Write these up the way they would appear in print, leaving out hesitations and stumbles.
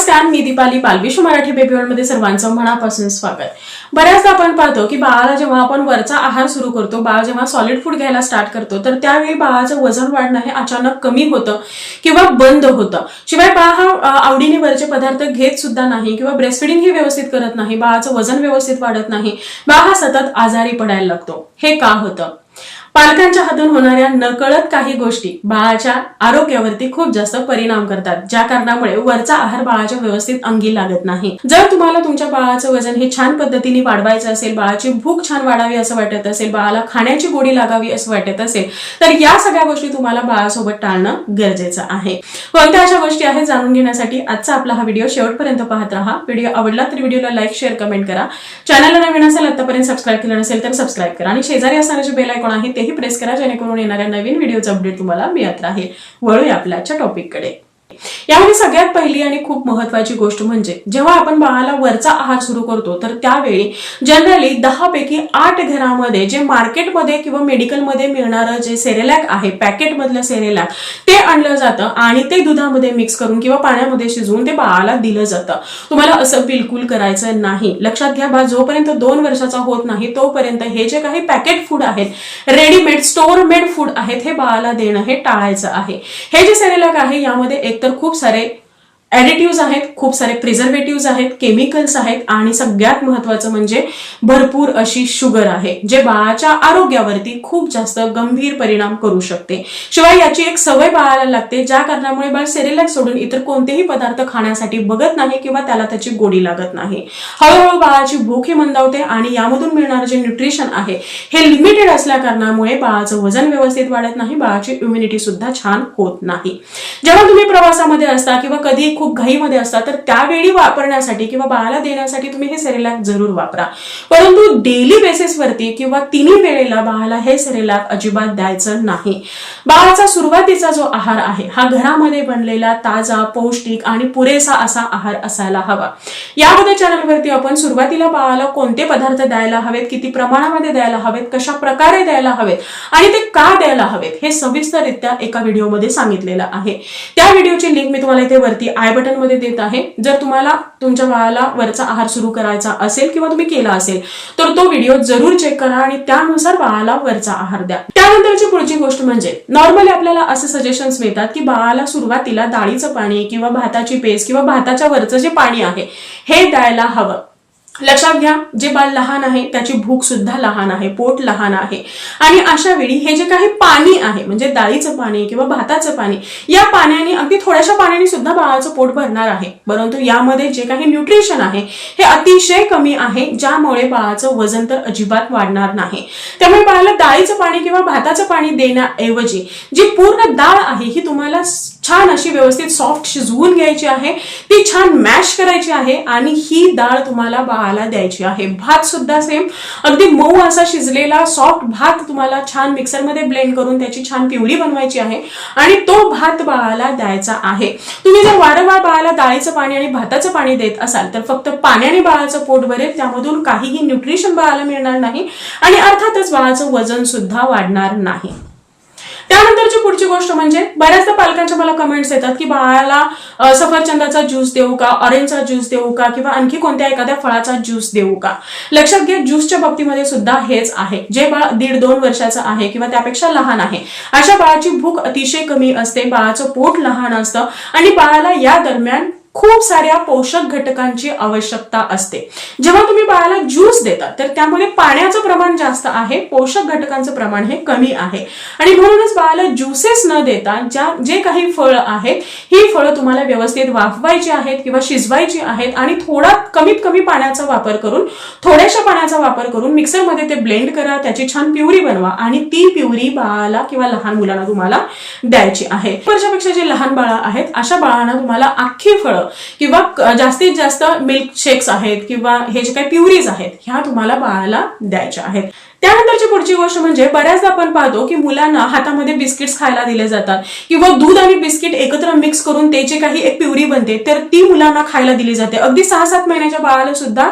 नमस्कार, मी दीपाली पाल. विश्व Marathi baby world मध्ये सर्वांचं मनापासून स्वागत. बऱ्याचदा आपण पाहतो की बाळाला जेव्हा आपण वरचा आहार सुरू करतो, बाळ जेव्हा सॉलिड फूड घ्यायला स्टार्ट करतो, तर त्यावेळी बाळाचं वजन वाढणं हे अचानक कमी होतं किंवा बंद होतं. शिवाय बाळ हा आवडीने वरचे पदार्थ घेत सुद्धा नाही किंवा ब्रेस्ट फीडिंग ही व्यवस्थित करत नाही, बाळाचं वजन व्यवस्थित वाढत नाही, बाळ हा सतत आजारी पडायला लागतो. हे का होतं? पालकांच्या हातून होणाऱ्या नकळत काही गोष्टी बाळाच्या आरोग्यावरती खूप जास्त परिणाम करतात, ज्या कारणामुळे वरचा आहार बाळाच्या व्यवस्थित अंगी लागत नाही. जर तुम्हाला तुमच्या बाळाचं वजन हे छान पद्धतीने वाढवायचं असेल, बाळाची भूक छान वाढावी असं वाटत असेल, बाळाला खाण्याची गोडी लागावी असं वाटत असेल, तर या सगळ्या गोष्टी तुम्हाला बाळासोबत टाळणं गरजेचं आहे. कोणत्या अशा गोष्टी आहेत जाणून घेण्यासाठी आजचा आपला हा व्हिडिओ शेवटपर्यंत पाहत राहा. व्हिडिओ आवडला तर व्हिडिओला लाईक, शेअर, कमेंट करा. चॅनलला नवीन असेल, आतापर्यंत सबस्क्राईब केलं नसेल तर सबस्क्राईब करा आणि शेजारी असणारे जे बेल आयकॉन आहे तेही प्रेस करा, जेणेकरून येणाऱ्या नवीन व्हिडिओचा अपडेट तुम्हाला मिळत राहील. वळूया आपल्या आजच्या टॉपिककडे. यामध्ये सगळ्यात पहिली आणि खूप महत्वाची गोष्ट म्हणजे जेव्हा आपण बाळाला वरचा आहार सुरू करतो, तर त्यावेळी जनरली 10 पैकी 8 घरामध्ये जे मार्केटमध्ये किंवा मेडिकलमध्ये मिळणारं जे सेरेलॅक आहे, पॅकेट मधलं सेरेलॅक, ते आणलं जातं आणि ते दुधामध्ये मिक्स करून किंवा पाण्यामध्ये शिजवून ते बाळाला दिलं जातं. तुम्हाला असं बिलकुल करायचं नाही. लक्षात घ्या, बाळ जोपर्यंत 2 वर्षाचा होत नाही तोपर्यंत हे जे काही पॅकेट फूड आहेत, रेडीमेड स्टोअर मेड फूड आहेत, हे बाळाला देणं हे टाळायचं आहे. हे जे सेरेलॅक आहे यामध्ये एकतर खूप सारे ऍडिटिव्ह आहेत, खूप सारे प्रिझर्वेटिव्ह आहेत, केमिकल्स आहेत आणि सगळ्यात महत्वाचं म्हणजे भरपूर अशी शुगर आहे, जे बाळाच्या आरोग्यावरती खूप जास्त गंभीर परिणाम करू शकते. शिवाय याची एक सवय बाळाला लागते, ज्या कारणामुळे बाळ सेरेलॅक सोडून इतर कोणतेही पदार्थ खाण्यासाठी बघत नाही किंवा त्याला त्याची गोडी लागत नाही. हळूहळू बाळाची भूक ही मंदावते आणि यामधून मिळणारं जे न्यूट्रिशन आहे हे लिमिटेड असल्या कारणामुळे बाळाचं वजन व्यवस्थित वाढत नाही, बाळाची इम्युनिटी सुद्धा छान होत नाही. जेव्हा तुम्ही प्रवासामध्ये असता किंवा कधी खूप घाईमध्ये असतात, तर त्यावेळी वापरण्यासाठी किंवा बाळाला देण्यासाठी तुम्ही हे सेरेलॅक जरूर वापरा. परंतु डेली बेसिसवरती किंवा तिन्ही वेळेला बाळाला हे सेरेलॅक अजिबात द्यायचं नाही. बाळाचा सुरुवातीचा जो आहार आहे हा घरामध्ये बनलेला ताजा, पौष्टिक आणि पुरेसा असा आहार असायला हवा. यामध्ये चॅनलवरती आपण सुरुवातीला बाळाला कोणते पदार्थ द्यायला हवेत, किती प्रमाणामध्ये द्यायला हवेत, कशा प्रकारे द्यायला हवेत आणि ते का द्यायला हवेत हे सविस्तररित्या एका व्हिडिओमध्ये सांगितलेलं आहे. त्या व्हिडिओची लिंक मी तुम्हाला इथे वरती आय बटन मध्ये देत आहे. जर तुम्हाला तुमच्या बाळाला वरचा आहार सुरू करायचा असेल किंवा तुम्ही केला असेल तर तो व्हिडिओ जरूर चेक करा आणि त्यानुसार बाळाला वरचा आहार द्या. त्यानंतरची पुढची गोष्ट म्हणजे नॉर्मली आपल्याला असे सजेशन्स मिळतात की बाळाला सुरुवातीला डाळीचं पाणी किंवा भाताची पेस्ट किंवा भाताच्या वरचं जे पाणी आहे हे द्यायला हवं. लक्षात घ्या, जे बाळ लहान आहे त्याची भूक सुद्धा लहान आहे, पोट लहान आहे आणि अशा वेळी हे जे काही पाणी आहे म्हणजे डाळीचं पाणी किंवा भाताचं पाणी, या पाण्याने अगदी थोड्याशा पाण्याने सुद्धा बाळाचं पोट भरणार आहे, परंतु यामध्ये जे काही न्यूट्रिशन आहे हे अतिशय कमी आहे, ज्यामुळे बाळाचं वजन तर अजिबात वाढणार नाही. त्यामुळे बाळाला डाळीचं पाणी किंवा भाताचं पाणी देण्याऐवजी जी पूर्ण डाळ आहे ही तुम्हाला छान अशी व्यवस्थित सॉफ्ट शिजवून घ्यायची आहे, ती छान मॅश करायची आहे आणि ही डाळ तुम्हाला बाळाला द्यायची आहे. भात सुद्धा सेम अगदी मऊ असा शिजलेला सॉफ्ट भात तुम्हाला छान मिक्सरमध्ये ब्लेंड करून त्याची छान प्युरी बनवायची आहे आणि तो भात बाळाला द्यायचा आहे. तुम्ही जर वारंवार बाळाला डाळीचं पाणी आणि भाताचं पाणी देत असाल तर फक्त पाण्याने बाळाचं पोट भरेल, त्यामधून काहीही न्यूट्रिशन बाळाला मिळणार नाही आणि अर्थातच बाळाचं वजन सुद्धा वाढणार नाही. त्यानंतरची पुढची गोष्ट म्हणजे बऱ्याचदा पालकांच्या मला कमेंट्स येतात की बाळाला सफरचंदाचा ज्यूस देऊ का, ऑरेंजचा ज्यूस देऊ का किंवा आणखी कोणत्या एखाद्या फळाचा ज्यूस देऊ का. लक्षात घ्या, ज्यूसच्या बाबतीमध्ये सुद्धा हेच आहे. जे बाळ 1.5-2 वर्षाचं आहे किंवा त्यापेक्षा लहान आहे अशा बाळाची भूक अतिशय कमी असते, बाळाचं पोट लहान असतं आणि बाळाला या दरम्यान खूप साऱ्या पोषक घटकांची आवश्यकता असते. जेव्हा तुम्ही बाळाला ज्यूस देता तर त्यामध्ये पाण्याचं प्रमाण जास्त आहे, पोषक घटकांचं प्रमाण हे कमी आहे आणि म्हणूनच बाळाला ज्युसेस न देता जे काही फळं आहेत ही फळं तुम्हाला व्यवस्थित वाफवायची आहेत किंवा शिजवायची आहेत आणि कमीत कमी पाण्याचा वापर करून, थोड्याशा पाण्याचा वापर करून मिक्सरमध्ये ते ब्लेंड करा, त्याची छान प्युरी बनवा आणि ती प्युरी बाळाला किंवा लहान मुलांना तुम्हाला द्यायची आहे. वर्षापेक्षा जे लहान बाळं आहेत अशा बाळांना तुम्हाला अख्खी फळं किंवा जास्तीत जास्त मिल्क शेक्स आहेत किंवा हे जे काही प्युरीज आहेत ह्या तुम्हाला बाळाला द्यायच्या आहेत. त्यानंतरची पुढची गोष्ट म्हणजे बऱ्याचदा आपण पाहतो की मुलांना हातामध्ये बिस्किट्स खायला दिले जातात किंवा दूध आणि बिस्किट एकत्र मिक्स करून त्याची काही एक प्युरी बनते तर ती मुलांना खायला दिली जाते. अगदी 6-7 महिन्याच्या बाळाला सुद्धा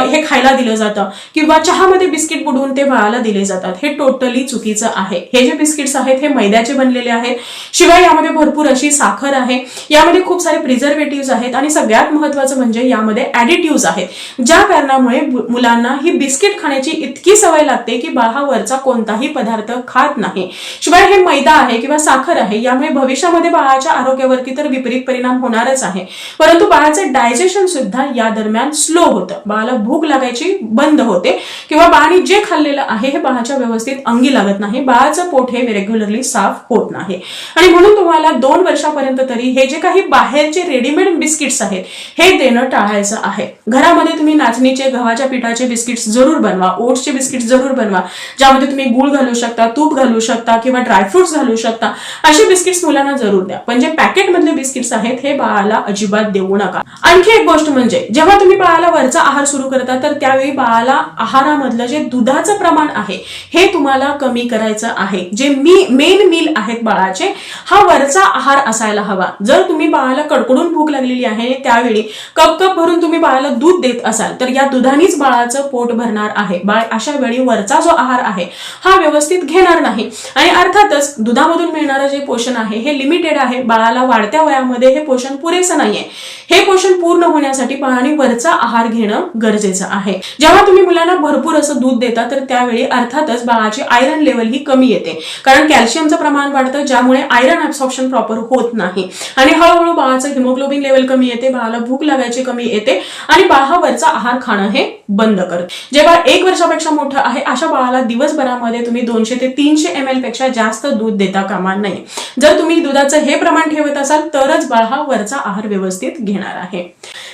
हे खायला दिलं जातं किंवा चहामध्ये बिस्किट बुडवून ते बाळाला दिले जातात. हे टोटली चुकीचं आहे. हे जे बिस्किट्स आहेत हे मैद्याचे बनलेले आहेत, शिवाय यामध्ये भरपूर अशी साखर आहे, यामध्ये खूप सारे प्रिझर्वेटिव्ह आहेत आणि सगळ्यात महत्त्वाचं म्हणजे यामध्ये ऍडिटिव्ह आहेत, ज्या कारणामुळे मुलांना ही बिस्किट खाण्याची इतकी सवय लागते की बाळ हा वरचा कोणताही पदार्थ खात नाही. शिवाय हे मैदा आहे किंवा साखर आहे, यामुळे भविष्यामध्ये बाळाच्या आरोग्यावरती तर विपरीत परिणाम होणारच आहे, परंतु बाळाचं डायजेशन सुद्धा या दरम्यान स्लो होतं. बाळाला भूक लागायची बंद होते किंवा बाळाने जे खाल्लेलं आहे हे बाळाच्या व्यवस्थित अंगी लागत नाही. बाळाचं पोट हे रेग्युलरली साफ होत नाही आणि म्हणून तुम्हाला 2 वर्षापर्यंत तरी हे जे काही बाहेरचे रेडीमेड बिस्किट्स आहेत हे देणं टाळायचं आहे. घरामध्ये तुम्ही नाचणीचे, गव्हाच्या पिठाचे बिस्किट्स जरूर बनवा, ओट्सचे बिस्किट्स जरूर बनवा, ज्यामध्ये तुम्ही गूळ घालू शकता, तूप घालू शकता किंवा ड्रायफ्रुट्स घालू शकता. असे बिस्किट्स मुलांना जरूर द्या, पण जे पॅकेटमधले बिस्किट्स आहेत हे बाळाला अजिबात देऊ नका. आणखी एक गोष्ट म्हणजे जेव्हा तुम्ही बाळाला वरचा आहार सुरू करता तर त्यावेळी बाळाला आहारामधलं जे दुधाचं प्रमाण आहे हे तुम्हाला कमी करायचं आहे. जे मेन मील आहेत बाळाचे, हा वरचा आहार असायला हवा. जर तुम्ही बाळाला कडकडून भूक लागलेली आहे त्यावेळी कप भरून तुम्ही बाळाला दूध देत असाल तर या दुधानेच बाळाचं पोट भरणार आहे. बाळ अशा वेळी वरचा जो आहार आहे हा व्यवस्थित घेणार नाही आणि अर्थातच दुधामधून मिळणारं जे पोषण आहे हे लिमिटेड आहे. बाळाला वाढत्या वयामध्ये हे पोषण पुरेसं नाहीये. हे पोषण पूर्ण होण्यासाठी बाळाने वरचा आहार घेणं गरजेचं आहे. जेव्हा तुम्ही मुलांना भरपूर असं दूध देता तर त्यावेळी अर्थातच बाळाची आयरन लेवल ही कमी येते, कारण कॅल्शियमचं प्रमाण वाढतं, ज्यामुळे आयरन ऍब्सॉर्प्शन प्रॉपर होत नाही आणि हळूहळू बाळाचं हिमोग्लोबिन लेवल कमी येते, बाळाला भूक लागायची कमी येते आणि बाळ हा वरचा आहार खाणं हे बंद करत. जे बाळ 1 वर्षापेक्षा मोठं आहे अशा बाळाला दिवसभरामध्ये तुम्ही 200 ते 300 ml पेक्षा जास्त दूध देता कामा नये. जर तुम्ही दुधाचं हे प्रमाण ठेवत असाल तरच बाळ हा वरचा आहार व्यवस्थित घेणार आहे.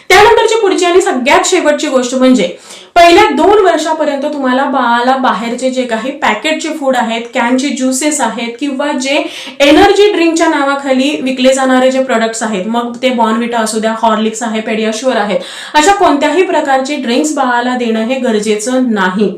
त्यानंतरची पुढची आणि सगळ्यात शेवटची गोष्ट म्हणजे पहिल्या 2 वर्षापर्यंत तुम्हाला बाळाला बाहेरचे जे काही पॅकेटचे फूड आहेत, कॅनचे ज्युसेस आहेत किंवा जे एनर्जी ड्रिंकच्या नावाखाली विकले जाणारे जे प्रोडक्ट्स आहेत, मग ते बॉर्नव्हिटा असू द्या, हॉर्लिक्स आहे, पेडियाश्युअर आहेत, अशा कोणत्याही प्रकारचे ड्रिंक्स बाळाला देणं हे गरजेचं नाही.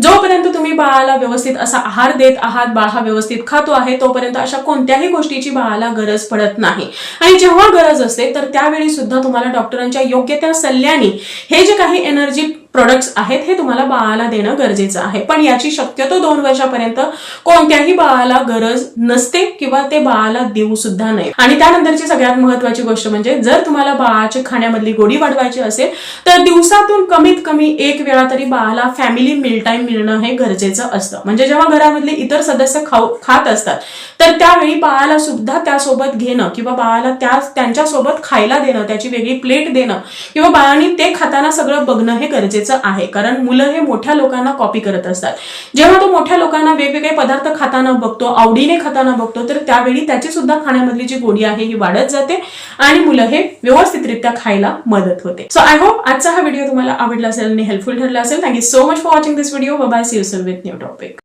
जोपर्यंत तुम्ही बाळाला व्यवस्थित असा आहार देत आहात, बाळ हा व्यवस्थित खातो आहे, तोपर्यंत अशा कोणत्याही गोष्टीची बाळाला गरज पडत नाही. आणि जेव्हा गरज असते तर त्यावेळी सुद्धा तुम्हाला डॉक्टरांच्या योग्य त्या सल्ल्याने हे जे काही एनर्जी प्रोडक्ट्स आहेत हे तुम्हाला बाळाला देणं गरजेचं आहे. पण याची शक्यतो 2 वर्षापर्यंत कोणत्याही बाळाला गरज नसते किंवा ते बाळाला देऊ सुद्धा नाही. आणि त्यानंतरची सगळ्यात महत्वाची गोष्ट म्हणजे जर तुम्हाला बाळाच्या खाण्यामधली गोडी वाढवायची असेल तर दिवसातून कमीत कमी 1 वेळा तरी बाळाला फॅमिली मील टाइम मिळणं हे गरजेचं असतं. म्हणजे जेव्हा घरामधले इतर सदस्य खात असतात तर त्यावेळी बाळाला सुद्धा त्यासोबत घेणं किंवा बाळाला त्यांच्यासोबत खायला देणं, त्याची वेगळी प्लेट देणं किंवा बाळाने ते खाताना सगळं बघणं हे गरजेचं आहे. कारण मुलं हे मोठ्या लोकांना कॉपी करत असतात. जेव्हा तो मोठ्या लोकांना वेगवेगळे पदार्थ खाताना बघतो, आवडीने खाताना बघतो, तर त्यावेळी त्याची सुद्धा खाण्यामधली जी गोडी आहे ही वाढत जाते आणि मुलं हे व्यवस्थितरित्या खायला मदत होते. सो आय होप आजचा हा व्हिडिओ तुम्हाला आवडला असेल आणि हेल्पफुल ठरला असेल. Thank you so much for watching this video. Bye bye. See you soon with new topic.